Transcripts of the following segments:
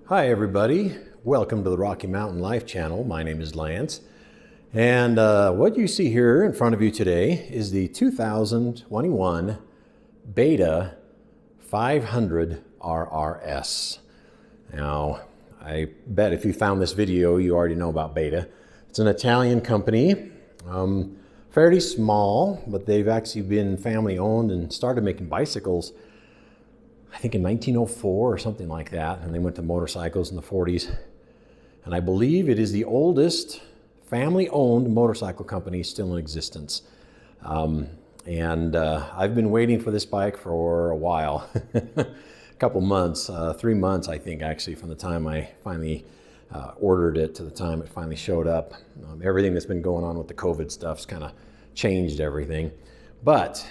Hi everybody, welcome to the Rocky Mountain Life channel. My name is Lance, and what you see here in front of you today is the 2021 Beta 500 RRS. Now, I bet if you found this video, you already know about Beta. It's an Italian company, fairly small, but they've actually been family owned and started making bicycles I think in 1904 or something like that, and they went to motorcycles in the 40s. And I believe it is the oldest family-owned motorcycle company still in existence. I've been waiting for this bike for a while, a couple months, 3 months I think actually, from the time I finally ordered it to the time it finally showed up. Everything that's been going on with the COVID stuff's kind of changed everything. But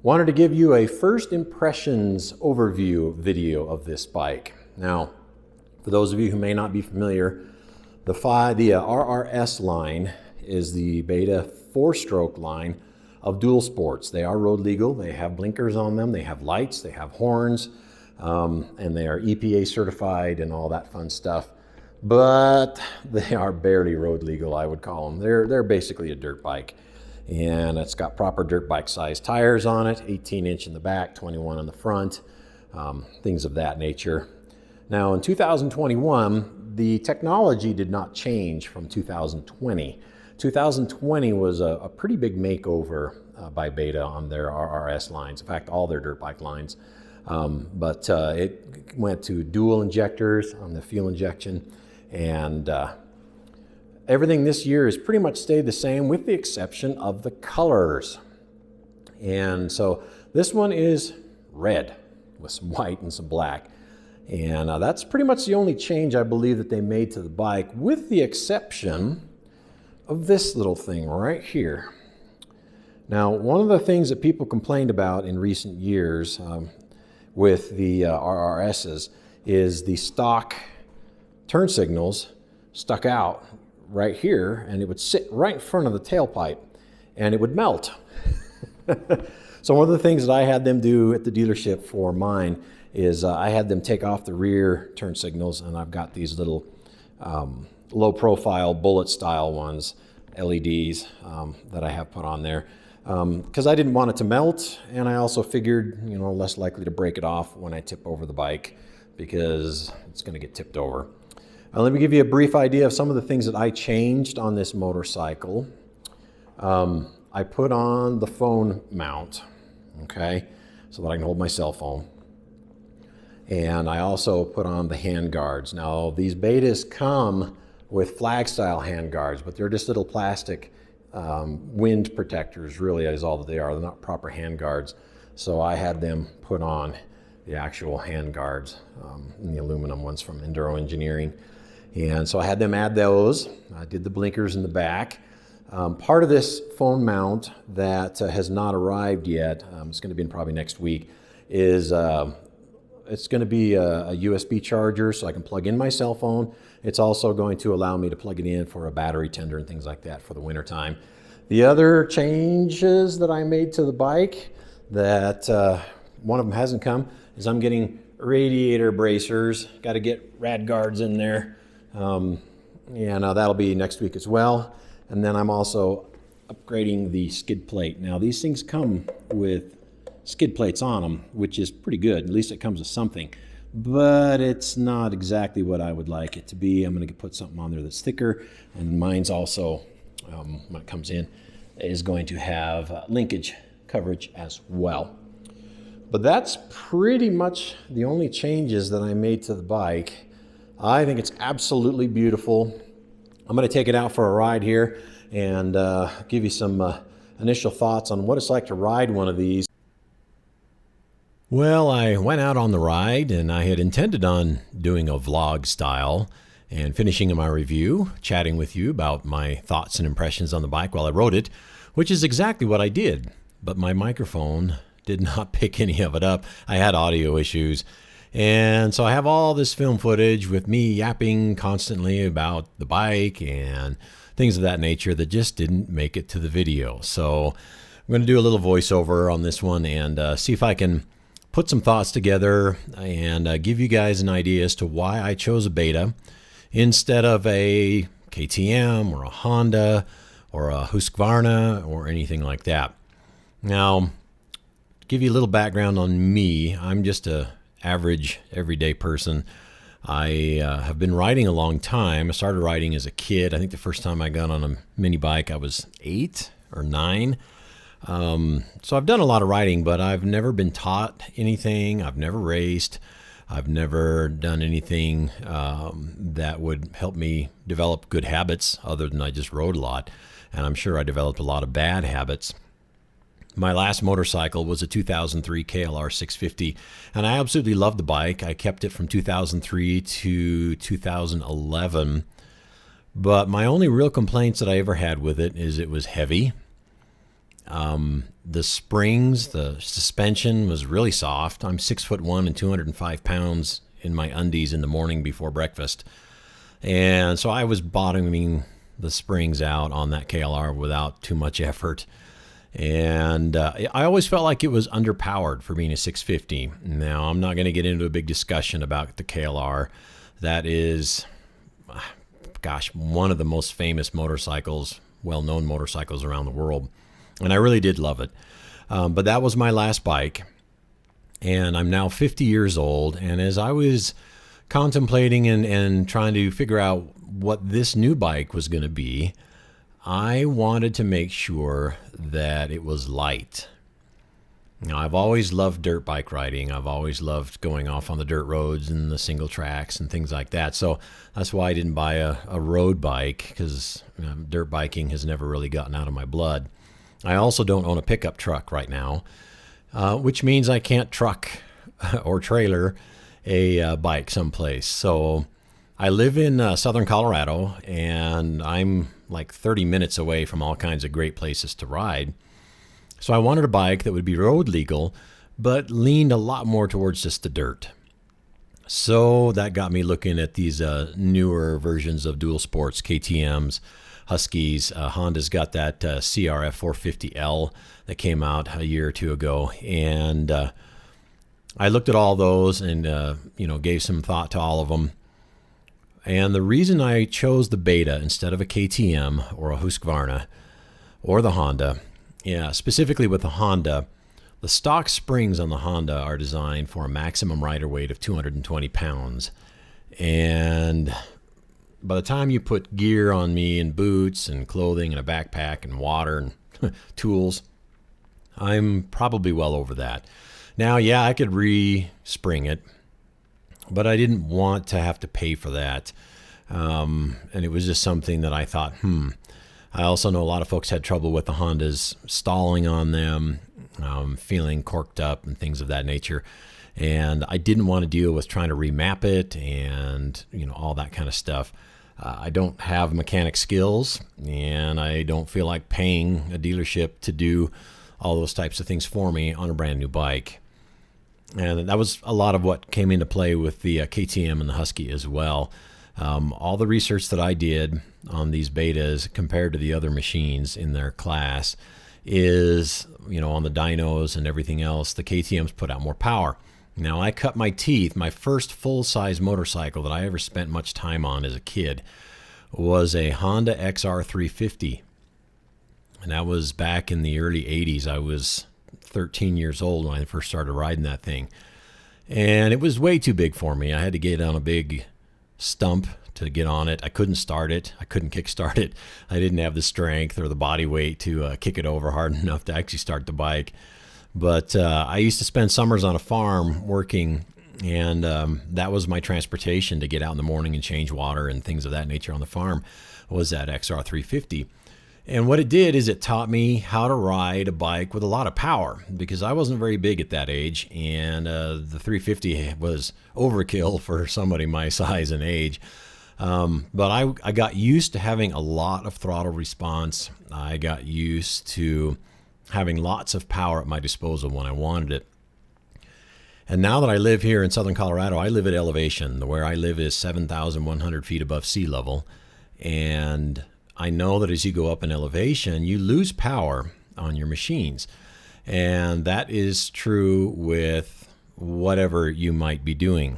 wanted to give you a first impressions overview video of this bike. Now, for those of you who may not be familiar, the RRS line is the Beta 4-stroke line of dual sports. They are road legal, they have blinkers on them, they have lights, they have horns, and they are EPA certified and all that fun stuff. But they are barely road legal, I would call them. They're basically a dirt bike. And it's got proper dirt bike size tires on it, 18-inch in the back, 21 on the front, things of that nature. Now in 2021, the technology did not change from 2020. 2020 was a pretty big makeover by Beta on their RRS lines, in fact all their dirt bike lines. But it went to dual injectors on the fuel injection, and everything this year has pretty much stayed the same with the exception of the colors. And so this one is red with some white and some black. And that's pretty much the only change I believe that they made to the bike, with the exception of this little thing right here. Now, one of the things that people complained about in recent years with the RRSs is the stock turn signals stuck out right here, and it would sit right in front of the tailpipe and it would melt. So one of the things that I had them do at the dealership for mine is I had them take off the rear turn signals, and I've got these little low profile bullet style ones, LEDs, that I have put on there because I didn't want it to melt, and I also figured, you know, less likely to break it off when I tip over the bike because it's going to get tipped over. Let me give you a brief idea of some of the things that I changed on this motorcycle. I put on the phone mount, okay, so that I can hold my cell phone. And I also put on the hand guards. Now, these Betas come with flag style hand guards, but they're just little plastic wind protectors, really, is all that they are. They're not proper hand guards. So I had them put on the actual hand guards, and the aluminum ones from Enduro Engineering. And so I had them add those. I did the blinkers in the back. Part of this phone mount that has not arrived yet, it's going to be in probably next week, is it's going to be a USB charger so I can plug in my cell phone. It's also going to allow me to plug it in for a battery tender and things like that for the winter time. The other changes that I made to the bike that one of them hasn't come is I'm getting radiator bracers. Got to get rad guards in there. That'll be next week as well. And then I'm also upgrading the skid plate. Now these things come with skid plates on them, which is pretty good. At least it comes with something, but it's not exactly what I would like it to be. I'm going to put something on there that's thicker, and mine's also, when it comes in, is going to have linkage coverage as well. But that's pretty much the only changes that I made to the bike. I think it's absolutely beautiful. I'm going to take it out for a ride here and give you some initial thoughts on what it's like to ride one of these. Well, I went out on the ride, and I had intended on doing a vlog style and finishing my review, chatting with you about my thoughts and impressions on the bike while I rode it, which is exactly what I did. But my microphone did not pick any of it up. I had audio issues. And so I have all this film footage with me yapping constantly about the bike and things of that nature that just didn't make it to the video. So I'm going to do a little voiceover on this one and see if I can put some thoughts together and give you guys an idea as to why I chose a Beta instead of a KTM or a Honda or a Husqvarna or anything like that. Now, to give you a little background on me, I'm just a average, everyday person. I have been riding a long time. I started riding as a kid. I think the first time I got on a mini bike, I was 8 or 9. So I've done a lot of riding, but I've never been taught anything. I've never raced. I've never done anything that would help me develop good habits other than I just rode a lot. And I'm sure I developed a lot of bad habits. My last motorcycle was a 2003 KLR 650, and I absolutely loved the bike. I kept it from 2003 to 2011. But my only real complaints that I ever had with it is it was heavy. The springs, the suspension was really soft. I'm 6'1" and 205 pounds in my undies in the morning before breakfast. And so I was bottoming the springs out on that KLR without too much effort. And I always felt like it was underpowered for being a 650. Now, I'm not going to get into a big discussion about the KLR. That is, gosh, one of the most famous motorcycles, well-known motorcycles around the world. And I really did love it. But that was my last bike. And I'm now 50 years old. And as I was contemplating and trying to figure out what this new bike was going to be, I wanted to make sure that it was light. Now, I've always loved dirt bike riding. I've always loved going off on the dirt roads and the single tracks and things like that. So that's why I didn't buy a road bike, because dirt biking has never really gotten out of my blood. I also don't own a pickup truck right now, which means I can't truck or trailer a bike someplace. So I live in southern Colorado, and I'm like 30 minutes away from all kinds of great places to ride. So I wanted a bike that would be road legal, but leaned a lot more towards just the dirt. So that got me looking at these newer versions of dual sports, KTMs, Huskies. Honda's got that CRF 450L that came out a year or two ago. And I looked at all those and, gave some thought to all of them. And the reason I chose the Beta instead of a KTM or a Husqvarna or the Honda, specifically with the Honda, the stock springs on the Honda are designed for a maximum rider weight of 220 pounds. And by the time you put gear on me and boots and clothing and a backpack and water and tools, I'm probably well over that. Now, I could re-spring it, but I didn't want to have to pay for that. And it was just something that I thought, I also know a lot of folks had trouble with the Hondas stalling on them, feeling corked up and things of that nature. And I didn't want to deal with trying to remap it and, all that kind of stuff. I don't have mechanic skills, and I don't feel like paying a dealership to do all those types of things for me on a brand new bike. And that was a lot of what came into play with the KTM and the Husky as well. All the research that I did on these Betas compared to the other machines in their class is, on the dynos and everything else, the KTMs put out more power. Now, I cut my teeth. My first full-size motorcycle that I ever spent much time on as a kid was a Honda XR350. And that was back in the early 80s. I was 13 years old when I first started riding that thing. And it was way too big for me. I had to get on a big stump to get on it. I couldn't start it. I couldn't kickstart it. I didn't have the strength or the body weight to kick it over hard enough to actually start the bike. But I used to spend summers on a farm working, and that was my transportation to get out in the morning and change water and things of that nature on the farm, was that XR350. And what it did is it taught me how to ride a bike with a lot of power, because I wasn't very big at that age, and the 350 was overkill for somebody my size and age. But I got used to having a lot of throttle response. I got used to having lots of power at my disposal when I wanted it. And now that I live here in southern Colorado, I live at elevation. Where I live is 7,100 feet above sea level. And I know that as you go up in elevation, you lose power on your machines. And that is true with whatever you might be doing,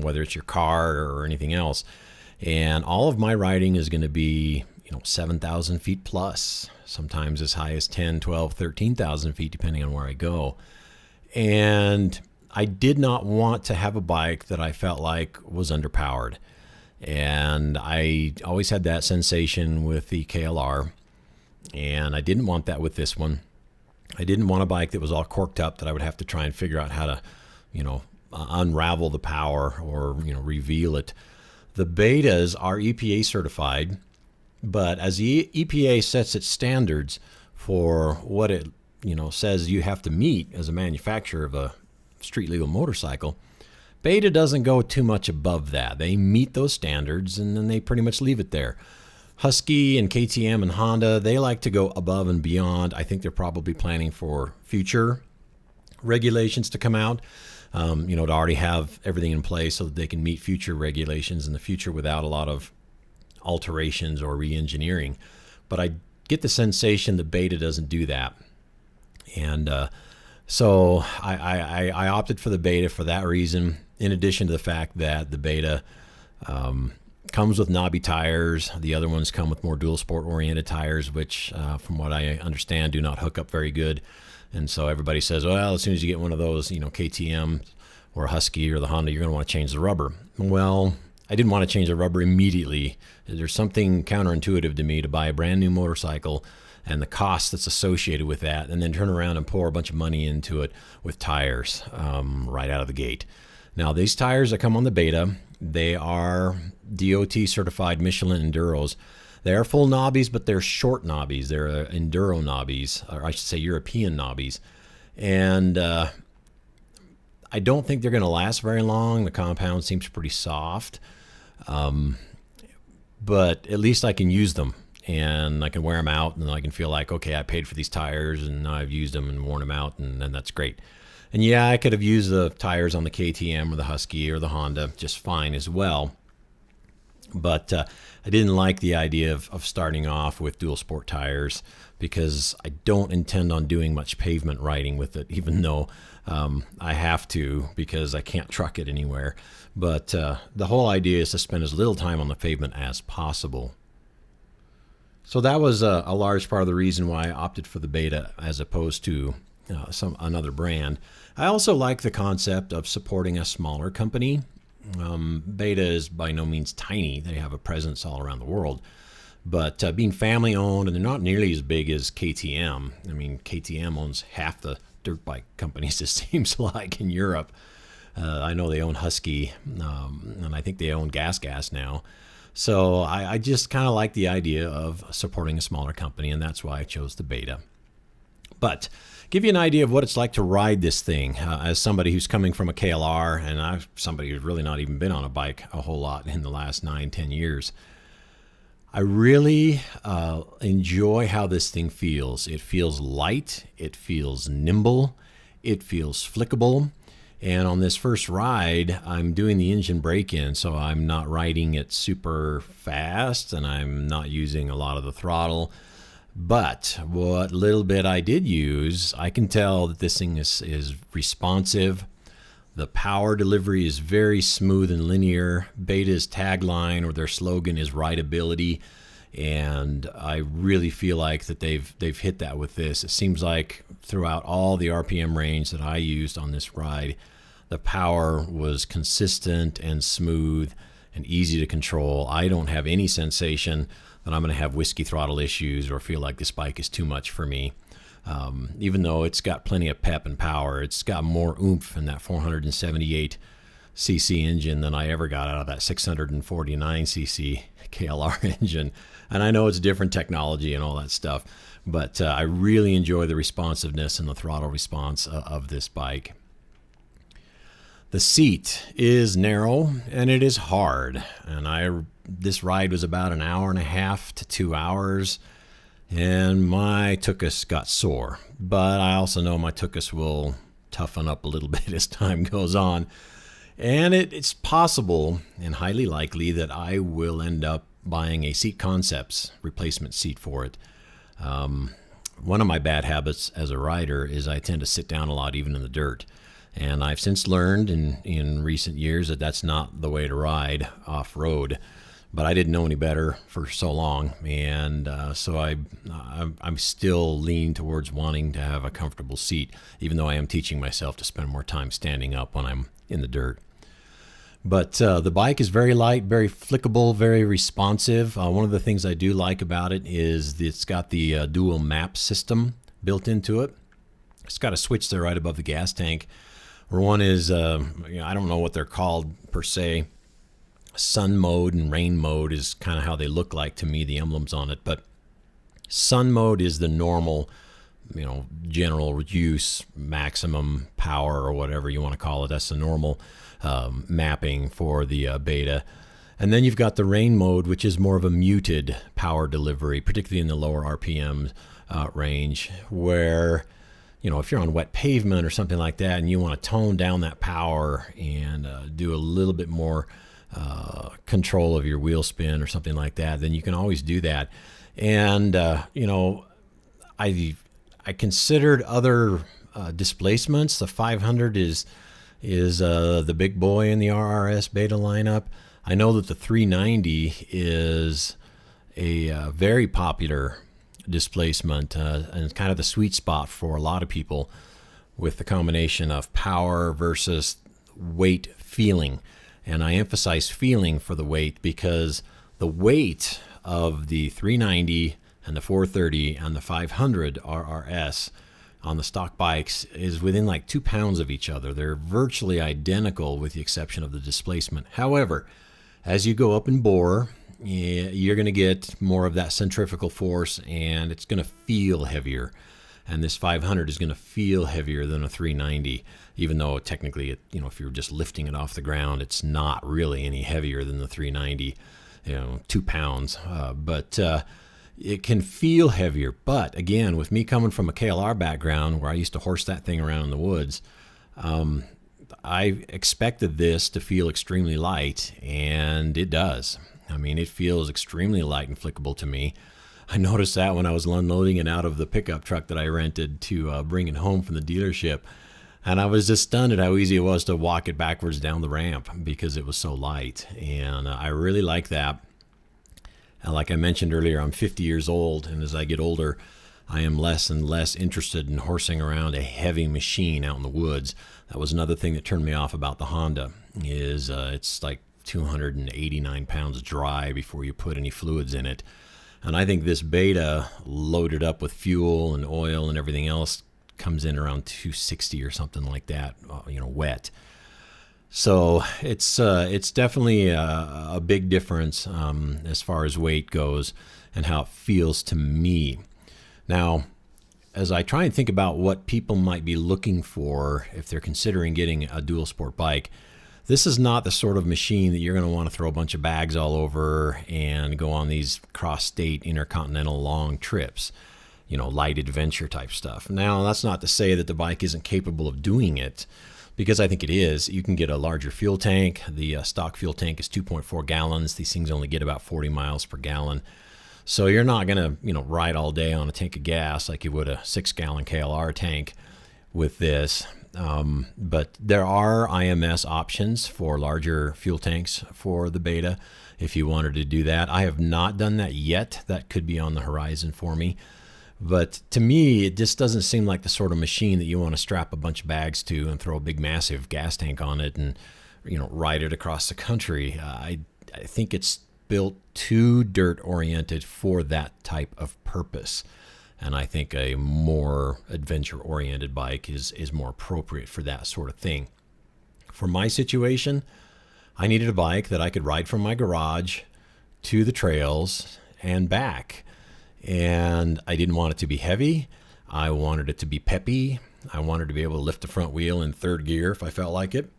whether it's your car or anything else. And all of my riding is going to be, 7,000 feet plus, sometimes as high as 10, 12, 13,000 feet, depending on where I go. And I did not want to have a bike that I felt like was underpowered. And I always had that sensation with the KLR, and I didn't want that with this one. I didn't want a bike that was all corked up that I would have to try and figure out how to, unravel the power or, reveal it. The Betas are EPA certified, but as the EPA sets its standards for what it, says you have to meet as a manufacturer of a street legal motorcycle, Beta doesn't go too much above that. They meet those standards and then they pretty much leave it there. Husky and KTM and Honda, they like to go above and beyond. I think they're probably planning for future regulations to come out, to already have everything in place so that they can meet future regulations in the future without a lot of alterations or re-engineering. But I get the sensation that Beta doesn't do that. And so I opted for the Beta for that reason, in addition to the fact that the Beta comes with knobby tires. The other ones come with more dual sport oriented tires, which from what I understand do not hook up very good. And so everybody says, well, as soon as you get one of those, KTM or Husky or the Honda, you're going to want to change the rubber. Well, I didn't want to change the rubber immediately. There's something counterintuitive to me to buy a brand new motorcycle and the cost that's associated with that, and then turn around and pour a bunch of money into it with tires right out of the gate. Now, these tires that come on the Beta, they are DOT certified Michelin Enduros. They are full knobbies, but they're short knobbies. They're Enduro knobbies, or I should say European knobbies. And I don't think they're going to last very long. The compound seems pretty soft. But at least I can use them. And I can wear them out, and I can feel like, okay, I paid for these tires, and now I've used them and worn them out, and that's great. And yeah, I could have used the tires on the KTM or the Husky or the Honda just fine as well. But I didn't like the idea of starting off with dual sport tires because I don't intend on doing much pavement riding with it, even though I have to because I can't truck it anywhere. But the whole idea is to spend as little time on the pavement as possible. So that was a large part of the reason why I opted for the Beta as opposed to another brand. I also like the concept of supporting a smaller company. Beta is by no means tiny. They have a presence all around the world. But being family owned, and they're not nearly as big as KTM. I mean, KTM owns half the dirt bike companies, it seems like, in Europe. I know they own Husky, and I think they own Gas now. So I just kind of like the idea of supporting a smaller company, and that's why I chose the Beta. But give you an idea of what it's like to ride this thing as somebody who's coming from a KLR, and I'm somebody who's really not even been on a bike a whole lot in the last 9-10 years. I really enjoy how this thing feels. It feels light, it feels nimble, it feels flickable. And on this first ride, I'm doing the engine break-in, so I'm not riding it super fast, and I'm not using a lot of the throttle. But what little bit I did use, I can tell that this thing is responsive. The power delivery is very smooth and linear. Beta's tagline or their slogan is rideability, and I really feel like that they've hit that with this. It seems like throughout all the RPM range that I used on this ride, the power was consistent and smooth and easy to control. I don't have any sensation that I'm going to have whiskey throttle issues or feel like this bike is too much for me. Even though it's got plenty of pep and power, it's got more oomph in that 478 cc engine than I ever got out of that 649 cc KLR engine. And I know it's different technology and all that stuff, but I really enjoy the responsiveness and the throttle response of this bike. The seat is narrow and it is hard, and this ride was about an hour and a half to 2 hours, and my tuchus got sore. But I also know my tuchus will toughen up a little bit as time goes on, and it's possible and highly likely that I will end up buying a Seat Concepts replacement seat for it. One of my bad habits as a rider is I tend to sit down a lot, even in the dirt. And I've since learned in recent years that that's not the way to ride off-road. But I didn't know any better for so long, and so I'm still leaning towards wanting to have a comfortable seat, even though I am teaching myself to spend more time standing up when I'm in the dirt. But the bike is very light, very flickable, very responsive. One of the things I do like about it is it's got the dual map system built into it. It's got a switch there right above the gas tank, where one is, I don't know what they're called per se. Sun mode and rain mode is kind of how they look like to me, the emblems on it. But sun mode is the normal, general use, maximum power, or whatever you want to call it. That's the normal mapping for the beta. And then you've got the rain mode, which is more of a muted power delivery, particularly in the lower RPM range, where if you're on wet pavement or something like that and you want to tone down that power and do a little bit more control of your wheel spin or something like that, then you can always do that. And I considered other displacements. The 500 is the big boy in the RRS beta lineup. I know that the 390 is a very popular displacement and kind of the sweet spot for a lot of people, with the combination of power versus weight feeling. And I emphasize feeling for the weight, because the weight of the 390 and the 430 and the 500 RRS on the stock bikes is within like 2 pounds of each other. They're virtually identical with the exception of the displacement. However, as you go up in bore, you're going to get more of that centrifugal force, and it's going to feel heavier. And this 500 is going to feel heavier than a 390, even though technically, if you're just lifting it off the ground, it's not really any heavier than the 390, 2 pounds. But it can feel heavier. But again, with me coming from a KLR background where I used to horse that thing around in the woods, I expected this to feel extremely light, and it does. I mean, it feels extremely light and flickable to me. I noticed that when I was unloading it out of the pickup truck that I rented to bring it home from the dealership. And I was just stunned at how easy it was to walk it backwards down the ramp because it was so light. And I really like that. And like I mentioned earlier, I'm 50 years old, and as I get older, I am less and less interested in horsing around a heavy machine out in the woods. That was another thing that turned me off about the Honda, is it's like 289 pounds dry before you put any fluids in it. And I think this beta, loaded up with fuel and oil and everything else, comes in around 260 or something like that, wet. So it's definitely a big difference as far as weight goes and how it feels to me. Now, as I try and think about what people might be looking for if they're considering getting a dual sport bike, this is not the sort of machine that you're going to want to throw a bunch of bags all over and go on these cross-state intercontinental long trips, light adventure type stuff. Now, that's not to say that the bike isn't capable of doing it, because I think it is. You can get a larger fuel tank. The stock fuel tank is 2.4 gallons. These things only get about 40 miles per gallon. So you're not going to, ride all day on a tank of gas like you would a 6-gallon KLR tank with this. But there are IMS options for larger fuel tanks for the beta if you wanted to do that. I have not done that yet. That could be on the horizon for me. But to me, it just doesn't seem like the sort of machine that you want to strap a bunch of bags to and throw a big, massive gas tank on it and, ride it across the country. I think it's built too dirt-oriented for that type of purpose. And I think a more adventure-oriented bike is more appropriate for that sort of thing. For my situation, I needed a bike that I could ride from my garage to the trails and back. And I didn't want it to be heavy. I wanted it to be peppy. I wanted to be able to lift the front wheel in third gear if I felt like it.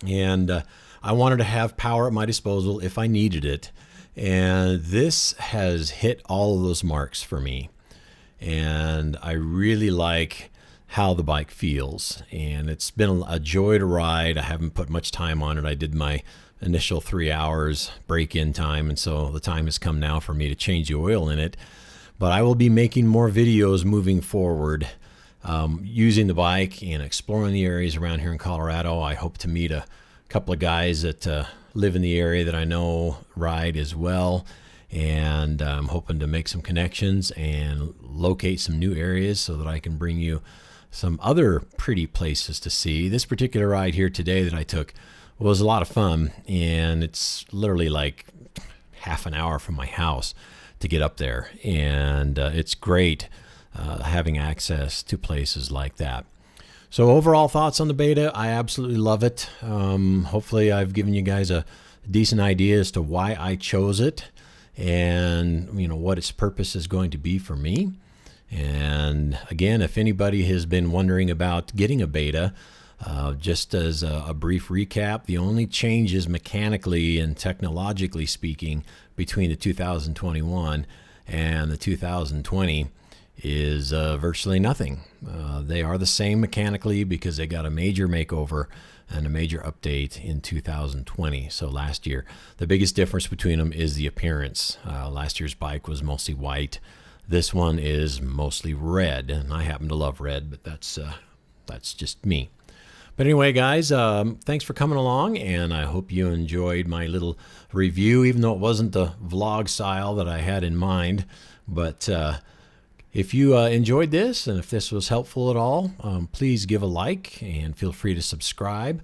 And I wanted to have power at my disposal if I needed it. And this has hit all of those marks for me. And I really like how the bike feels. And it's been a joy to ride. I haven't put much time on it. I did my initial 3 hours break-in time, and so the time has come now for me to change the oil in it. But I will be making more videos moving forward using the bike and exploring the areas around here in Colorado. I hope to meet a couple of guys that live in the area that I know ride as well. And I'm hoping to make some connections and locate some new areas so that I can bring you some other pretty places to see. This particular ride here today that I took was a lot of fun, and it's literally like half an hour from my house to get up there. And it's great having access to places like that. So overall thoughts on the beta, I absolutely love it. Hopefully I've given you guys a decent idea as to why I chose it, and what its purpose is going to be for me. And again, if anybody has been wondering about getting a beta, just as a brief recap, the only changes mechanically and technologically speaking between the 2021 and the 2020 is virtually nothing. They are the same mechanically because they got a major makeover and a major update in 2020. So last year, the biggest difference between them is the appearance. Last year's bike was mostly white. This one is mostly red, and I happen to love red, but that's just me. But anyway, guys, thanks for coming along, and I hope you enjoyed my little review, even though it wasn't the vlog style that I had in mind. But if you enjoyed this, and if this was helpful at all, please give a like and feel free to subscribe,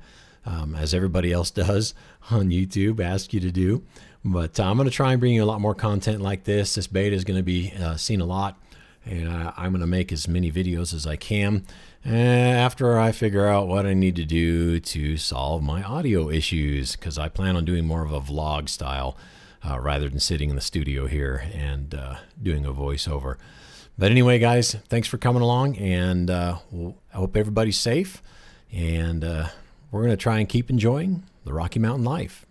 as everybody else does on YouTube, ask you to do. But I'm going to try and bring you a lot more content like this. This beta is going to be seen a lot, and I'm going to make as many videos as I can after I figure out what I need to do to solve my audio issues, because I plan on doing more of a vlog style rather than sitting in the studio here and doing a voiceover. But anyway, guys, thanks for coming along, and I hope everybody's safe, and we're going to try and keep enjoying the Rocky Mountain life.